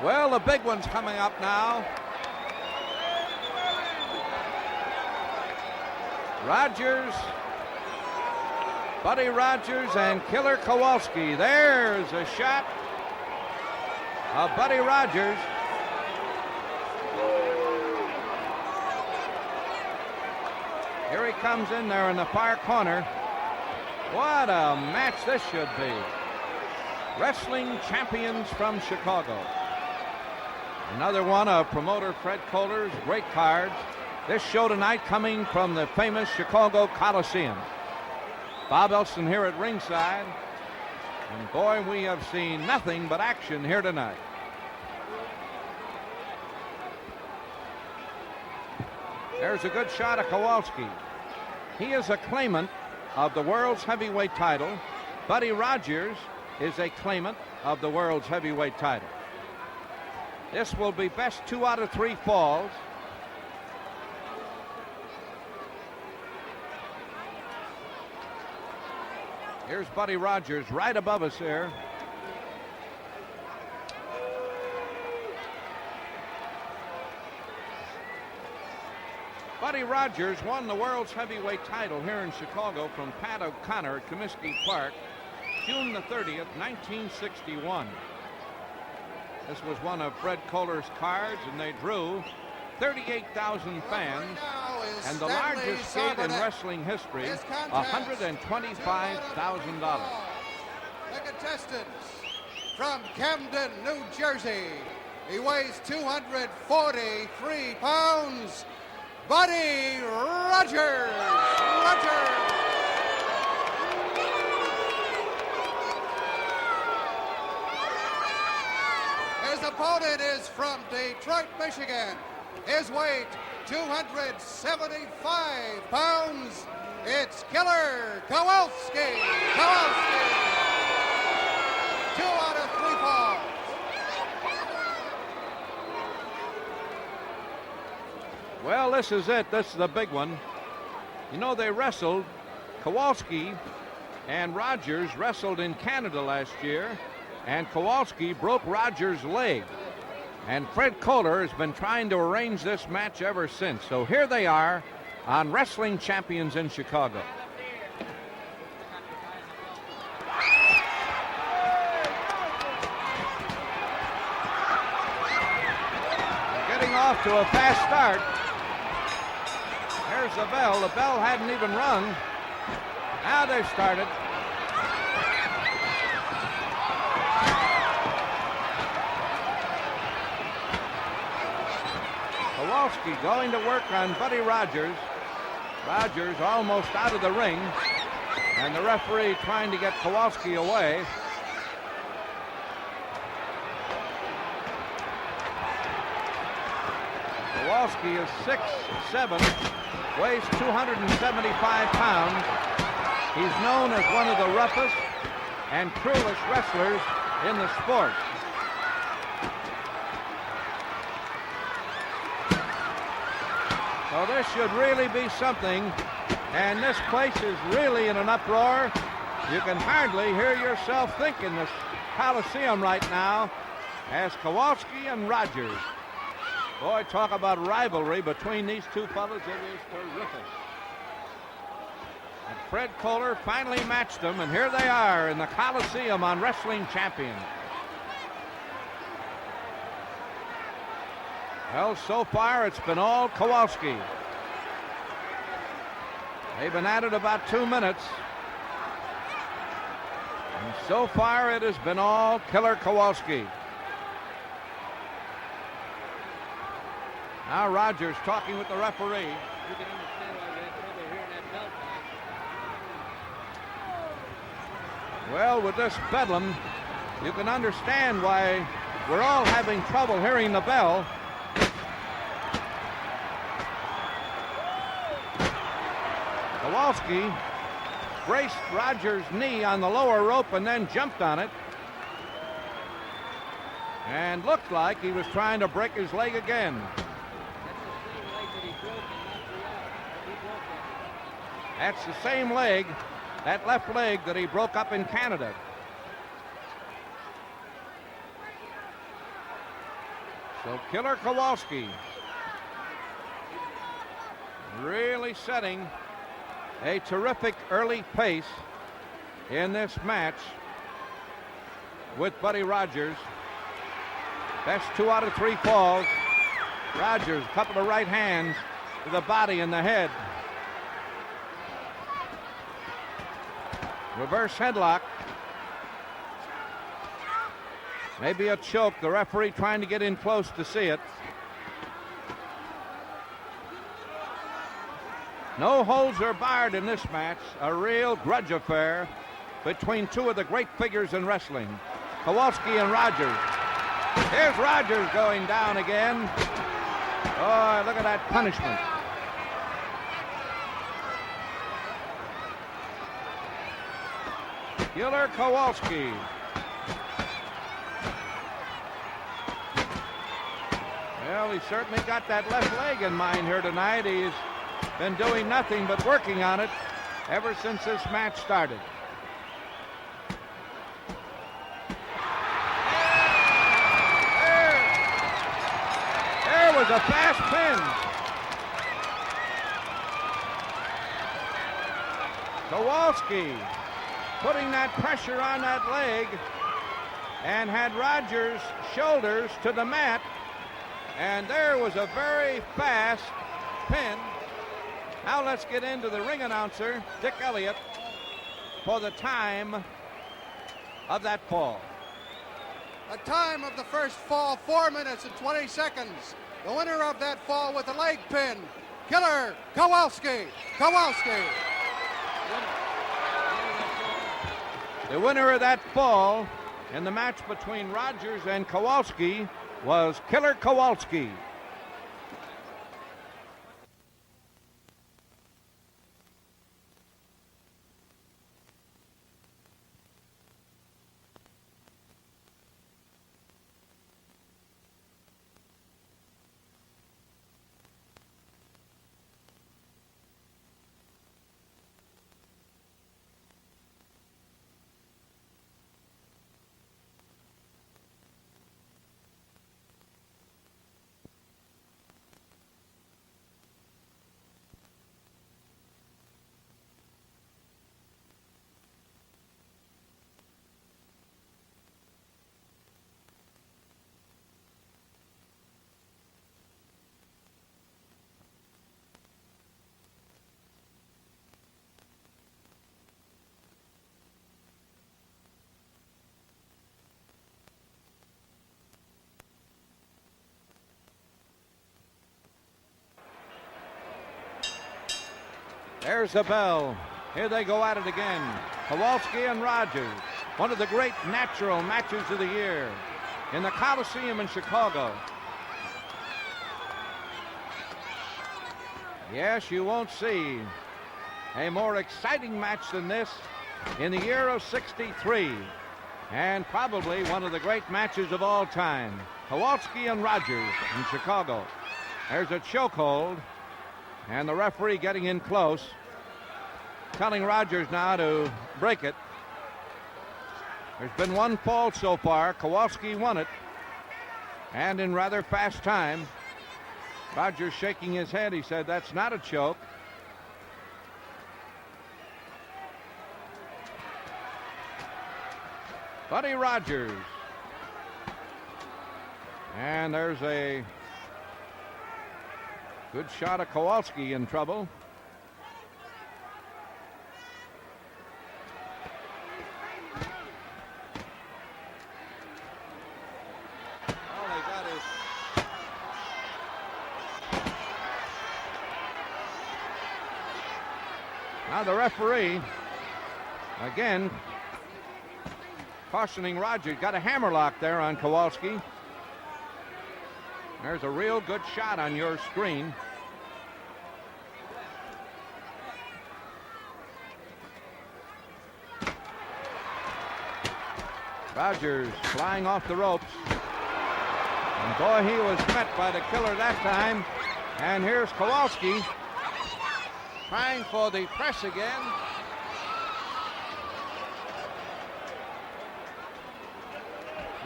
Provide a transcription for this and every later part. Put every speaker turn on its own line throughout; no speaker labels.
Well, the big one's coming up now. Rogers, Buddy Rogers, and Killer Kowalski. There's a shot of Buddy Rogers. Here he comes in there in the far corner. What a match this should be. Wrestling champions from Chicago. Another one of promoter Fred Kohler's great cards. This show tonight coming from the famous Chicago Coliseum. Bob Elson here at ringside. And boy, we have seen nothing but action here tonight. There's a good shot of Kowalski. He is a claimant of the world's heavyweight title. Buddy Rogers is a claimant of the world's heavyweight title. This will be best 2 out of 3 falls. Here's Buddy Rogers right above us here. Buddy Rogers won the world's heavyweight title here in Chicago from Pat O'Connor at Comiskey Park, June the 30th, 1961. This was one of Fred Kohler's cards, and they drew 38,000 fans, and the largest gate in wrestling history, $125,000.
The contestants from Camden, New Jersey. He weighs 243 pounds. Buddy Rogers. His opponent is from Detroit, Michigan. His weight, 275 pounds. It's Killer Kowalski. 2 out of 3 falls.
Well, this is it. This is the big one. You know, they wrestled. Kowalski and Rogers wrestled in Canada last year, and Kowalski broke Rogers' leg. And Fred Kohler has been trying to arrange this match ever since. So here they are on Wrestling Champions in Chicago. They're getting off to a fast start. There's the bell. The bell hadn't even rung. Now they've started. Kowalski going to work on Buddy Rogers. Rogers almost out of the ring, and the referee trying to get Kowalski away. Kowalski is 6'7", weighs 275 pounds. He's known as one of the roughest and cruelest wrestlers in the sport. So this should really be something, and this place is really in an uproar. You can hardly hear yourself think in this Coliseum right now as Kowalski and Rogers. Boy, talk about rivalry between these two fellas. It is terrific. And Fred Kohler finally matched them, and here they are in the Coliseum on Wrestling Champions. Well, so far it's been all Kowalski. They've been at it about 2 minutes. And so far it has been all Killer Kowalski. Now Rogers talking with the referee.
You can understand why they had trouble hearing that bell time.
Well, with this bedlam, you can understand why we're all having trouble hearing the bell. Kowalski braced Rogers' knee on the lower rope and then jumped on it. And looked like he was trying to break his leg again. That's the same leg, that left leg that he broke up in Canada. So Killer Kowalski really setting a terrific early pace in this match with Buddy Rogers. Best 2 out of 3 falls. Rogers, a couple of right hands to the body and the head. Reverse headlock. Maybe a choke. The referee trying to get in close to see it. No holds are barred in this match. A real grudge affair between two of the great figures in wrestling, Kowalski and Rogers. Here's Rogers going down again. Oh, look at that punishment. Killer Kowalski. Well, he certainly got that left leg in mind here tonight. He's been doing nothing but working on it ever since this match started. There was a fast pin. Kowalski putting that pressure on that leg and had Rogers' shoulders to the mat. And there was a very fast pin. Now let's get into the ring announcer, Dick Elliott, for the time of that fall.
The time of the first fall, 4 minutes and 20 seconds. The winner of that fall with the leg pin, Killer Kowalski. Kowalski.
The winner of that fall in the match between Rogers and Kowalski was Killer Kowalski. There's the bell. Here they go at it again. Kowalski and Rogers. One of the great natural matches of the year in the Coliseum in Chicago. Yes, you won't see a more exciting match than this in the year of '63. And probably one of the great matches of all time. Kowalski and Rogers in Chicago. There's a chokehold. And the referee getting in close, telling Rogers now to break it. There's been one fall so far. Kowalski won it, and in rather fast time. Rogers shaking his head. He said, "That's not a choke." Buddy Rogers. And there's a good shot of Kowalski in trouble. All they got is now the referee again cautioning Rogers. Got a hammerlock there on Kowalski. There's a real good shot on your screen. Rogers flying off the ropes. And boy, he was met by the Killer that time. And here's Kowalski trying for the press again.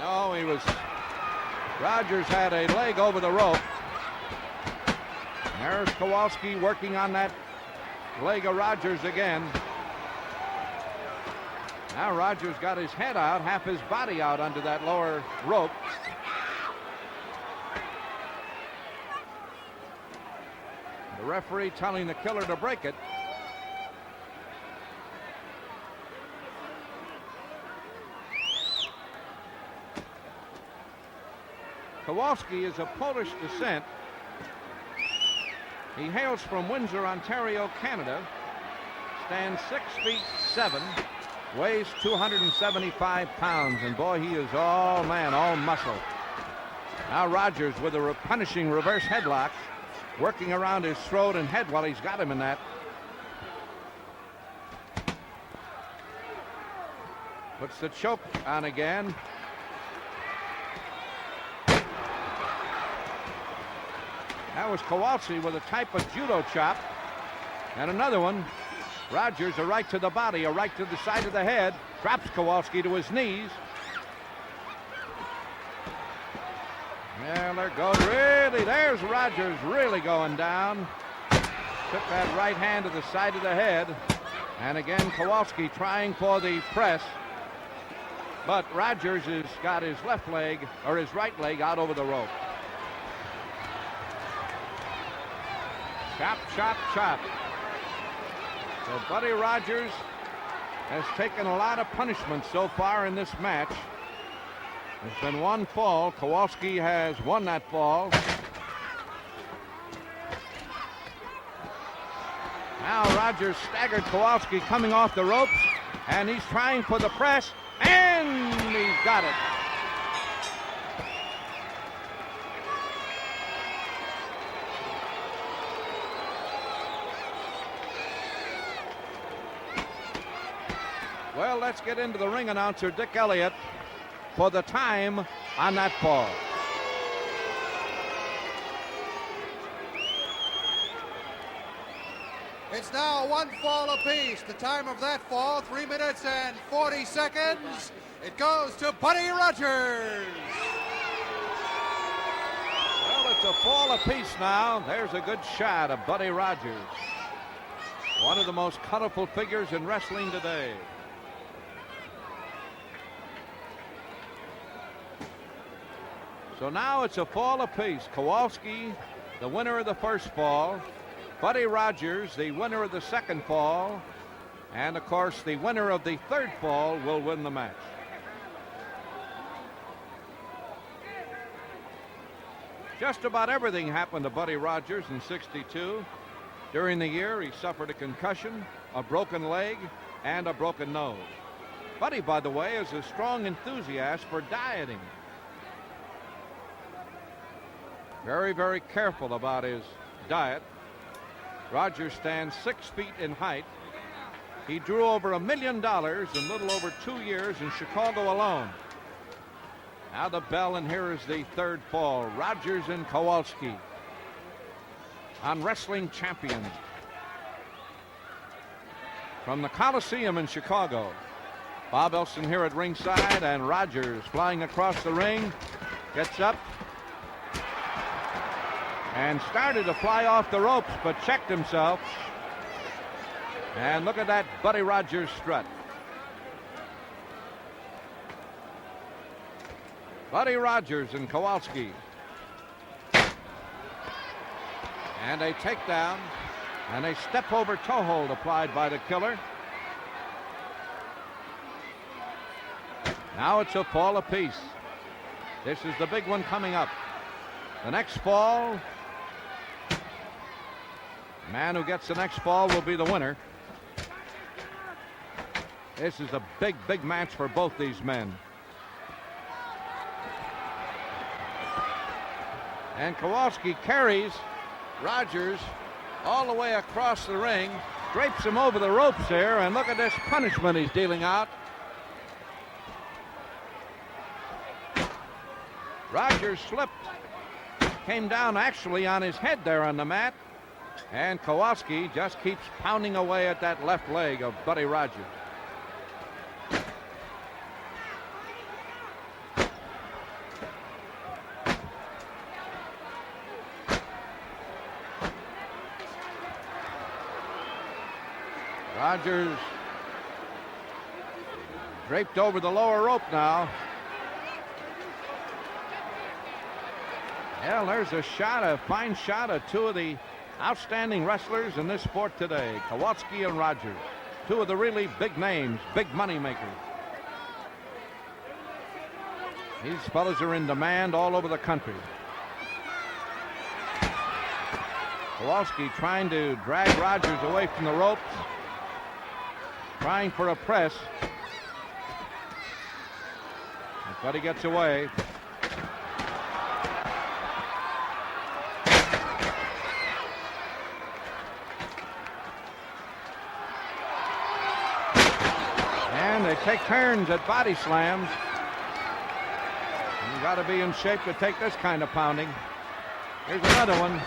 No, he was Rogers had a leg over the rope. There's Kowalski working on that leg of Rogers again. Now Rogers got his head out, half his body out under that lower rope. The referee telling the killer to break it. Kowalski is of Polish descent. He hails from Windsor, Ontario, Canada. Stands 6'7", weighs 275 pounds, and boy, he is all man, all muscle. Now Rogers with a punishing reverse headlock, working around his throat and head while he's got him in that. Puts the choke on again. That was Kowalski with a type of judo chop. And another one. Rogers, a right to the body, a right to the side of the head. Drops Kowalski to his knees. Yeah, there goes. Really, there's Rogers really going down. Took that right hand to the side of the head. And again, Kowalski trying for the press. But Rogers has got his left leg, or his right leg, out over the rope. Chop, chop, chop. So Buddy Rogers has taken a lot of punishment so far in this match. There's been one fall. Kowalski has won that fall. Now Rogers staggered Kowalski coming off the ropes, and he's trying for the press, and he's got it. Well, let's get into the ring announcer, Dick Elliott, for the time on that fall.
It's now one fall apiece. The time of that fall, 3 minutes and 40 seconds. It goes to Buddy Rogers.
Well, it's a fall apiece now. There's a good shot of Buddy Rogers. One of the most colorful figures in wrestling today. So now it's a fall apiece. Kowalski, the winner of the first fall. Buddy Rogers, the winner of the second fall. And, of course, the winner of the third fall will win the match. Just about everything happened to Buddy Rogers in '62. During the year, he suffered a concussion, a broken leg, and a broken nose. Buddy, by the way, is a strong enthusiast for dieting. Very, very careful about his diet. Rogers stands 6 feet in height. He drew over $1 million in a little over 2 years in Chicago alone. Now the bell, and here is the third fall. Rogers and Kowalski on Wrestling Champions from the Coliseum in Chicago. Bob Elson here at ringside, and Rogers flying across the ring, gets up and started to fly off the ropes, but checked himself. And look at that Buddy Rogers strut. Buddy Rogers and Kowalski. And a takedown and a step over toe hold applied by the killer. Now it's a fall apiece. This is the big one coming up. The next fall, the man who gets the next fall will be the winner. This is a big, big match for both these men. And Kowalski carries Rogers all the way across the ring, drapes him over the ropes here, and look at this punishment he's dealing out. Rogers slipped, came down actually on his head there on the mat, and Kowalski just keeps pounding away at that left leg of Buddy Rogers. Rogers draped over the lower rope now. Well, there's a fine shot of two of the outstanding wrestlers in this sport today, Kowalski and Rogers. Two of the really big names, big money makers. These fellas are in demand all over the country. Kowalski trying to drag Rogers away from the ropes, trying for a press, but he gets away. And they take turns at body slams. You got to be in shape to take this kind of pounding. Here's another one.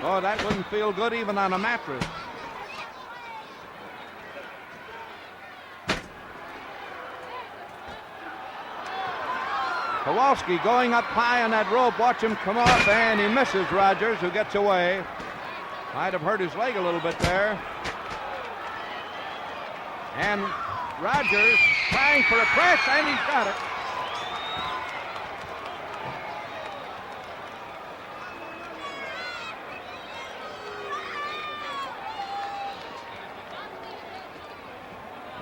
Oh, that wouldn't feel good even on a mattress. Kowalski going up high on that rope. Watch him come off, and he misses Rogers, who gets away. Might have hurt his leg a little bit there. And Rogers trying for a press, and he's got it.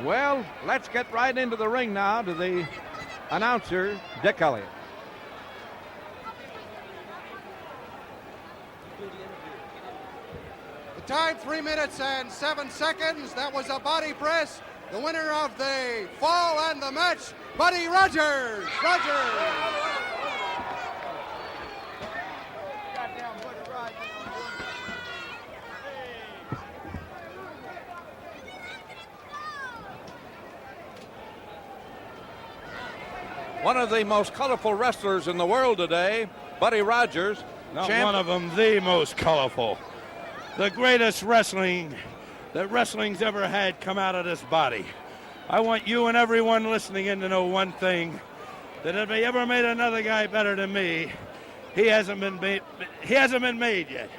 Well, let's get right into the ring now to the announcer, Dick Elliott.
The time, 3 minutes and 7 seconds. That was a body press. The winner of the fall and the match, Buddy Rogers.
One of the most colorful wrestlers in the world today, Buddy Rogers.
Not one of them, the most colorful. The greatest wrestling that wrestling's ever had come out of this body. I want you and everyone listening in to know one thing, that if they ever made another guy better than me, he hasn't been made yet.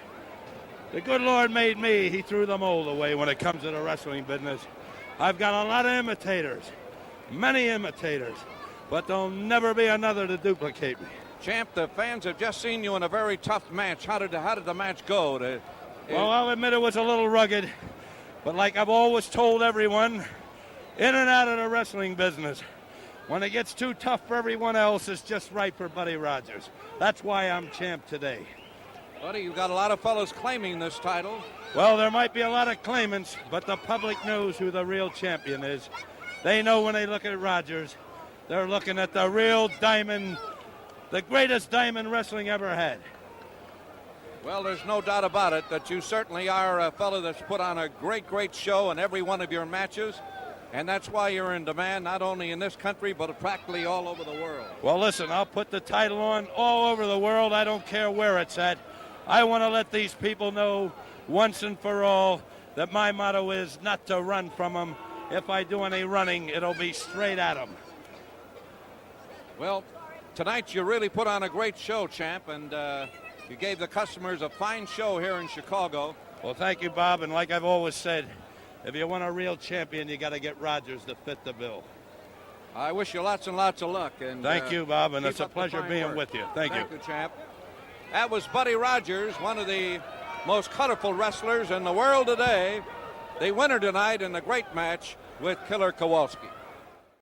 The good Lord made me, he threw the mold away when it comes to the wrestling business. I've got a lot of imitators, many imitators, but there'll never be another to duplicate me.
Champ, the fans have just seen you in a very tough match. How did the match go?
Well, I'll admit it was a little rugged, but like I've always told everyone, in and out of the wrestling business, when it gets too tough for everyone else, it's just right for Buddy Rogers. That's why I'm champ today.
Buddy, you've got a lot of fellas claiming this title.
Well, there might be a lot of claimants, but the public knows who the real champion is. They know when they look at Rogers, they're looking at the real diamond, the greatest diamond wrestling ever had.
Well, there's no doubt about it that you certainly are a fellow that's put on a great show in every one of your matches, and that's why you're in demand not only in this country but practically all over the world.
Well, listen, I'll put the title on all over the world. I don't care where it's at. I want to let these people know once and for all that my motto is not to run from them. If I do any running, it'll be straight at them.
Well, tonight you really put on a great show, champ, and you gave the customers a fine show here in Chicago.
Well, thank you, Bob, and like I've always said, if you want a real champion, you got to get Rogers to fit the bill.
I wish you lots and lots of luck. And
thank you, Bob, and
keep
it's a
up the
pleasure
fine
being
work.
with you. Thank you.
Thank you, champ. That was Buddy Rogers, one of the most colorful wrestlers in the world today. The winner tonight in the great match with Killer Kowalski.